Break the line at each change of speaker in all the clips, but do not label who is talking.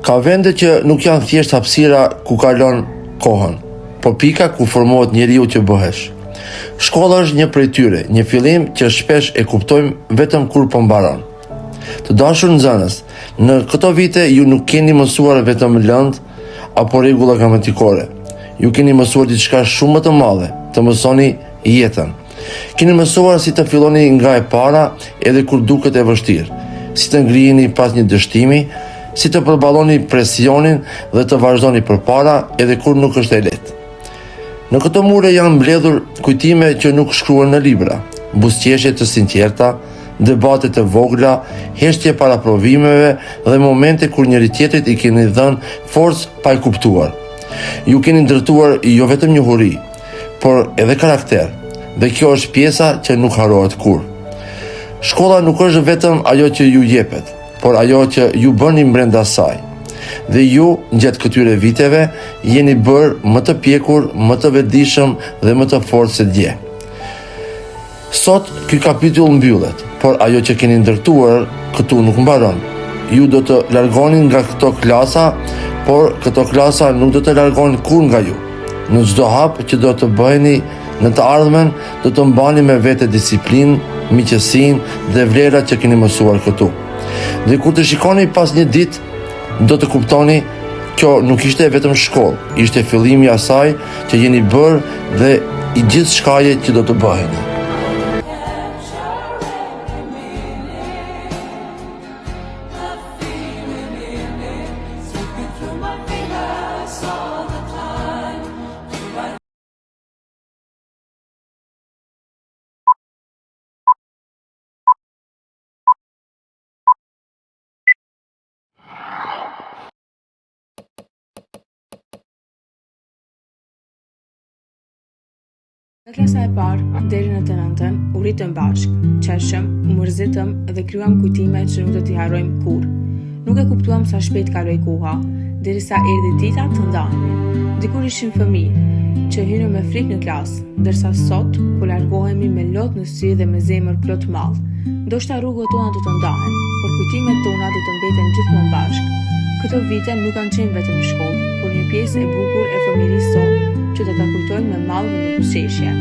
Ka vende që nuk janë thjesht hapësira ku kalon kohën, por pika ku formohet njeriu që bëhesh. Shkolla është një prej tyre, një fillim që shpesh e kuptojmë vetëm kur po mbaron. Të dashur nxënës, në këto vite ju nuk keni mësuar vetëm lëndë apo rregulla gramatikore. Ju keni mësuar diçka shumë më të madhe, të mësoni jetën. Keni mësuar si të filloni nga e para edhe kur duket e vështirë, si të ngriheni pas një dështimi, si të përballoni presionin dhe të vazhdoni përpara edhe kur nuk është e lehtë. Në këto mure janë mbledhur kujtime që nuk shkruan në libra, buzëqeshje të sinqerta, debate të vogla, heshtje para provimeve dhe momente kur njëri tjetrit i keni dhënë forcë pa e kuptuar. Ju keni ndërtuar jo vetëm njohuri, por edhe karakter, dhe kjo është pjesa që nuk harrohet kurrë. Shkolla nuk është vetëm ajo që ju jepet, por ajo që ju bëni brenda saj. Dhe ju, gjatë këtyre viteve, jeni bërë më të pjekur, më të vetëdijshëm dhe më të fortë se dje. Sot, ky kapitull mbyllet, por ajo që keni ndërtuar këtu nuk mbaron. Ju do të largoni nga këto klasa, por këto klasa nuk do të largohen kur nga ju. Në çdo hap që do të bëheni në të ardhmen, do të mbani me vete disiplinë, miqësinë dhe vlerat që keni mësuar këtu. Dhe kur të shikoni pas një ditë, do të kuptoni kjo nuk ishte vetëm shkollë, ishte fillimi i asaj që jeni bërë dhe i gjithë shkaje që do të bëheni.
Nga klasa e parë deri në të nëntën, u rritëm bashkë, qeshëm, u mërzitëm dhe kryuam kujtime që nuk do t'i harrojmë kurrë. Nuk e kuptuam sa shpejt kaloi koha, derisa erdhi dita të ndahemi. Dikur ishim fëmijë, që hynëm me frikë në klasë, ndërsa sot po largohemi me lot në sy dhe me zemër plot mall. Ndoshta rrugët tona do të ndahen, por kujtimet tona do të mbeten gjithmonë bashkë. Këto vite nuk kanë qenë vetëm shkollë, por një pjesë e bukur e fëmijërisë sonë që të ta kujtojmë me mall dhe me buzëqeshje.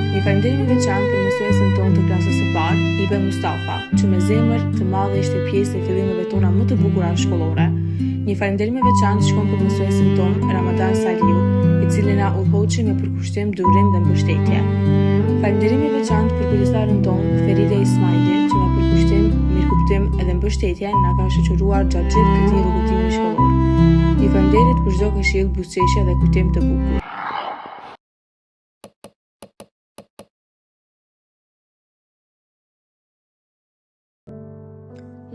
Një falënderim i veçantë për mësuesën tonë të klasës së parë, Ibe Mustafa, që me zemër të madhe ishte pjesë e fillimeve tona më të bukura shkollore. Një falënderim i veçantë shkon për mësuesin tonë Ramadan Saliu, i cili na udhëhoqi me përkushtim, durim dhe mbështetje. Falënderim i veçantë për kujdestarën tonë Feride Ismaili, që me përkushtim, mirëkuptim edhe mbështetje na ka shoqëruar gjatë gjithë këtij rrugëtimi shkollor. Një falënderit për çdo këshill, buzëqeshje dhe kujtim të bukur.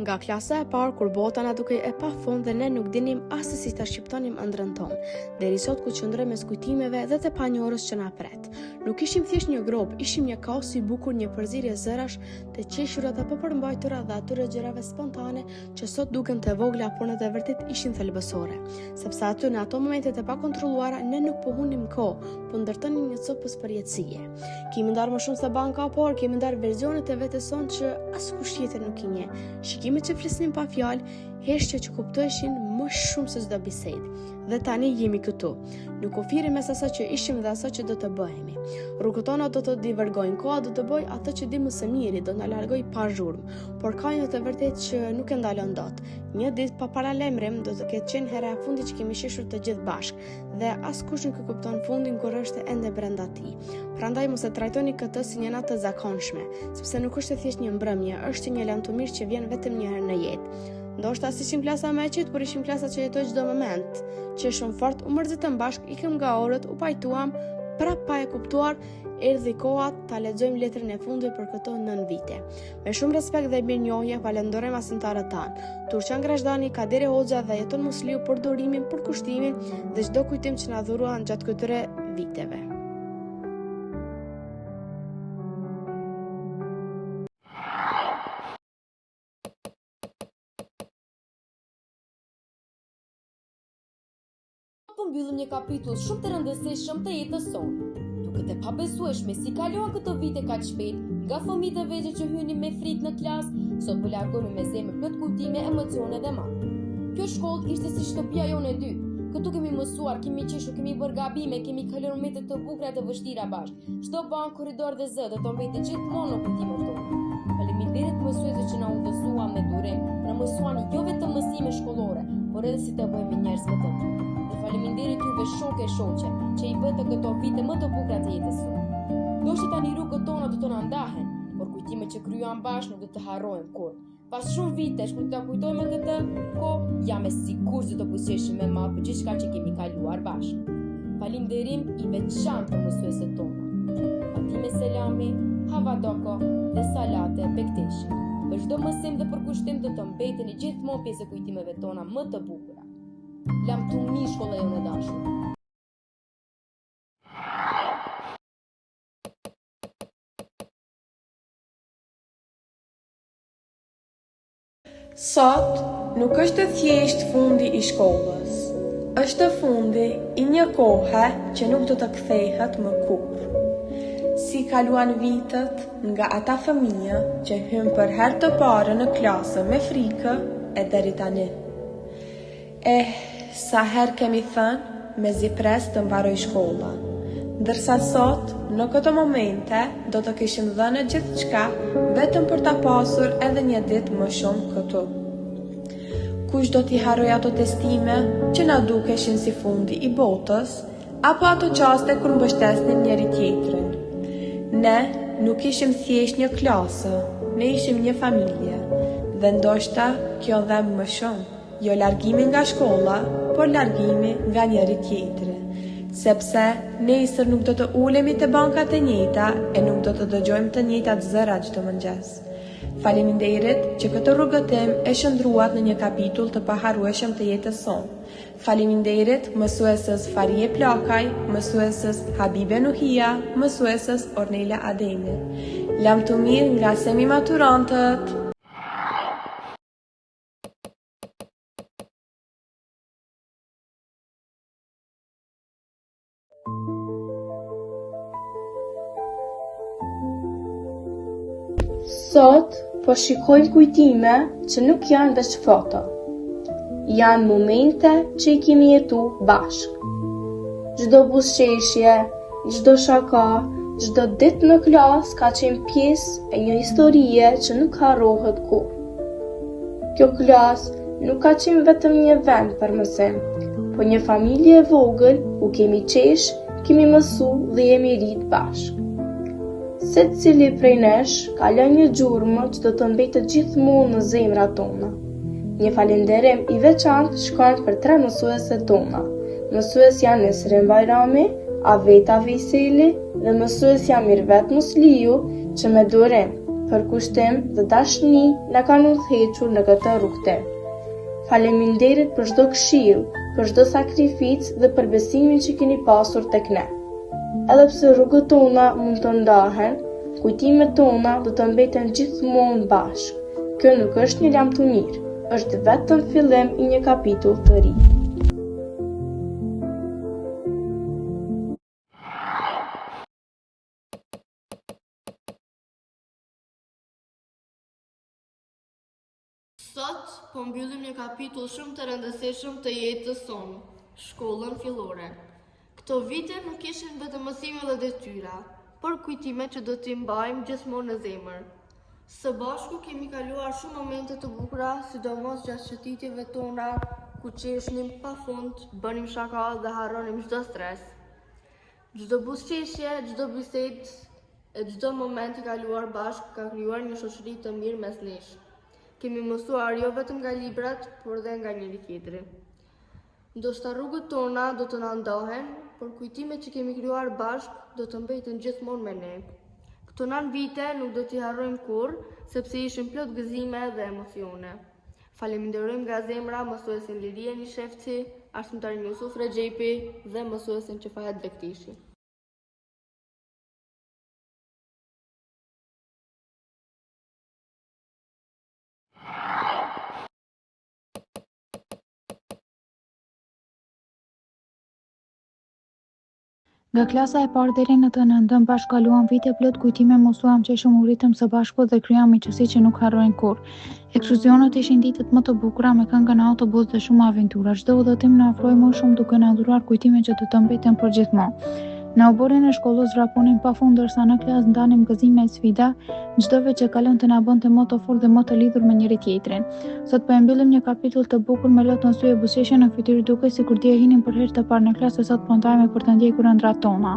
Nga klasa e parë kur bota na dukej e pafund dhe ne nuk dinim as se si ta shqiptonim ëndrrën tonë, deri sot ku qëndrojmë mes kujtimeve dhe të panjohurës që na pret. Nuk ishim thjesht një grop, ishim një kaos i bukur, një përzierje zërash të qeshurat apo përmbajtura dhe atyre gjërave spontane që sot duken të vogla, por në të vërtetë ishin thelbësore. Sepse aty në ato momentet e pakontrolluara ne nuk po hunim kohë, po ndërtonim një copës përjetësie. Kemi ndarë më shumë se banka, por kemi ndarë versionet e vetes sonë që askush tjetër nuk i njeh. Shikimet që flisnin pa fjalë, heshtje që kuptoheshin më shumë se çdo bisedë. Dhe tani jemi këtu. Nuk ofiri mes asaj që ishim dhe asaj që do të bëhemi. Rrugët tona do të divergojnë, koha do të bëjë atë që di më së miri, do na largoj pa zhurmë, por ka një të vërtetë që nuk e ndalon dot. Një ditë pa paralemrim do të ketë qenë hera e fundit që kemi sheshur të gjithë bashkë, dhe askush nuk e kupton fundin kur është ende brenda tij. Prandaj mos e trajtoni këtë si një natë të zakonshme, sepse nuk është thjesht një mbrëmje, është një lamtumish që vjen vetëm një herë në jetë. Ndoshta s'ishim klasa më e qetë, por ishim klasa që jetoi çdo moment. Që shumë fort u mërzitëm bashkë, ikëm nga orët, u pajtuam, prap pa e kuptuar, erdhi koha ta lexojmë letrën e fundit për këto 9 vite. Me shumë respekt dhe mirënjohje falenderojmë asimtarët tanë. Turqan Grashdani, Kaderi Hoxha dhe Jeton Musliu për durimin, për kushtimin dhe çdo kujtim që na dhuruan gjatë këtyre viteve.
Po mbyllim një kapitull shumë të rëndësishëm të jetës sonë. Duket e pabesueshme si kaluan këto vite kaq shpejt, nga fëmijë të vegjël që hynin me frikë në klasë, sot po largohemi me zemër plot kujtime, emocione dhe mall. Kjo shkollë ishte si shtëpia jonë e dytë. Këtu kemi mësuar, kemi qeshur, kemi bërë gabime, kemi kaluar momente të bukura të vështira bashkë. Çdo bankë, korridor dhe zë do të mbetë gjithmonë në kujtimet tona. Faleminderit mësuesve që na udhëzuan me durim, na mësuan jo vetëm mësime shkollore, por edhe si të bëhemi njerëz më të mirë. Dhe faleminderit juve shokë e shoqe, që i bëte këto vite më të bukura të jetës sonë. Ndoshta tani rrugët tona do të na ndahen, por kujtimet që krijuam bashkë nuk do të harrohen kurrë. Pas shumë vitesh, kur ta kujtoj me këtë kohë, jam e sigurt se do buzëqeshim me madh për gjithçka që kemi kaluar bashkë. Falënderim i veçantë për mësuesit tonë. Fatime Selami, Hava Doko dhe Salate Bekteshi. Për çdo mësim dhe përkushtim do të mbeteni gjithmonë pjesë e kujtimeve tona më të bukura. Lamtuni shkolla jonë e dashur.
Sot nuk është thjesht fundi i shkollës. Është fundi i një kohe që nuk do të kthehet më kurrë. Si kaluan vitet nga ata fëmijë që hyn për herë të parë në klasë me frikë e deri tani. Sa herë kemi thënë me zipres të mbaroj shkolla. Ndërsa sot, në këto momente, do të kishim dhënë gjithçka vetëm për ta pasur edhe një ditë më shumë këtu. Kush do t'i harroj ato testime që na dukeshin si fundi i botës, apo ato qaste kur mbështesnin njëri tjetrin. Ne nuk ishim thjesht një klasë, ne ishim një familje, dhe ndoshta kjo dhem më shumë, jo largimi nga shkolla, por largimi nga njëri tjetri. Sepse nesër nuk do të ulemi te bankat e njëjta e nuk do të dëgjojmë të njëjtat zëra çdo mëngjes. Faleminderit që këtë rrugëtim e shndruat në një kapitull të paharrueshëm të jetës sonë. Faleminderit mësuesës Farie Plakaj, mësuesës Habibe Nuhia, mësuesës Ornela Ademi. Lam të mirë nga semi maturantët.
Sot po shikojmë kujtime që nuk janë veç foto. Janë momente që i kemi jetu bashkë. Çdo buzëqeshje, çdo shaka, çdo ditë në klasë ka qenë pjesë e një historie që nuk harrohet kurrë. Kjo klasë nuk ka qenë vetëm një vend për mësim, po një familje e vogël ku kemi qesh, kemi mësu dhe jemi rrit bashkë. Secili prej nesh ka lënë një gjurmë që do të mbetet gjithmonë në zemrat tona. Një falënderim i veçantë shkon për 3 mësueset tona. Mësues janë Nesrin Bajrami, Aveta Vejseli dhe mësuesja Mirvet Musliu që me durim, përkushtim dhe dashni na kanë udhëhequr në këtë rrugtim. Faleminderit për çdo këshill, për çdo sakrificë dhe për besimin që keni pasur tek ne. Edhe pse rrugët tona mund të ndahen, kujtimet tona do të mbeten gjithmonë bashkë. Kjo nuk është një lajm të mirë, është vetëm fillim i një kapitull të ri.
Sot po mbyllim një kapitull shumë të rëndësishëm të jetës sonë, shkollën fillore. Këto vite nuk ishin vetëm mësime dhe detyra, por kujtime që do t'i mbajmë gjithmonë në zemër. Së bashku kemi kaluar shumë momente të bukura, sidomos gjatë shëtitjeve tona, ku qeshnim pafund, bënim shaka dhe harronim çdo stres. Çdo buzëqeshje, çdo bisedë e çdo moment i kaluar bashkë ka krijuar një shoqëri të mirë mes nesh. Kemi mësuar jo vetëm nga librat, por dhe nga njëri tjetri. Ndoshta rrugët tona do të na ndahen, por kujtimet që kemi krijuar bashkë do të mbeten gjithmonë me ne. Këto 9 vite nuk do t'i harrojmë kurrë, sepse ishin plot gëzime dhe emocione. Faleminderojmë nga zemra mësuesin Liria Nishefci, arsimtarin Jusuf Rexhepi dhe mësuesin Çefahet Bektishi.
Nga klasa e parë deri në të nëntën bashkaluam vite plot kujtime, mësuam që shumë u ritëm së bashku dhe kryam miqësi që nuk harrojnë kurrë. Ekskursionet ishin ditët më të bukura me këngë në autobus dhe shumë aventura. Çdo udhëtim na ofroi më shumë duke na dhuruar kujtime që do të mbeten përgjithmonë. Në oborin e shkollës raponin pafund, ndërsa në klasë ndanim gëzime e sfida, çdo vit që kalon të na bënte më të fortë dhe më të lidhur me njëri tjetrin. Sot po e mbyllim një kapitull të bukur me lot në sy e buzëqeshje në fytyrë, duke sikur dje hinim për herë të parë në klasë e sot pontajme për të ndjekur ëndrat tona.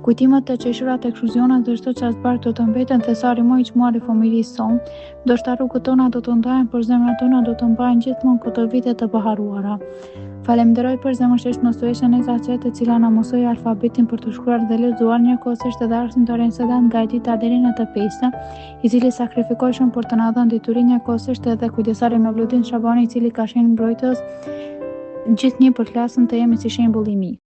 Kujtimet të qeshurat e ekskursionet dhe çdo çast park do të mbeten thesari më i çmuar i familjes sonë. Ndoshta rrugët tona do të ndahen, por zemrat tona do të mbajnë gjithmonë këto vite të paharruara. Falemnderoj për zemërsisht mësuesën Ezaqet, e cila na mësoi alfabetin për të shkruar dhe lexuar, njëkohësisht edhe arsimtarin Sedat nga e dita deri në të pesta, i cili sakrifikoi shumë për të na dhënë diturinë, njëkohësisht edhe kujdesari Mevludin Shabani, i cili ka qenë mbrojtës gjithnjë për klasën të jemi si shembull i mirë.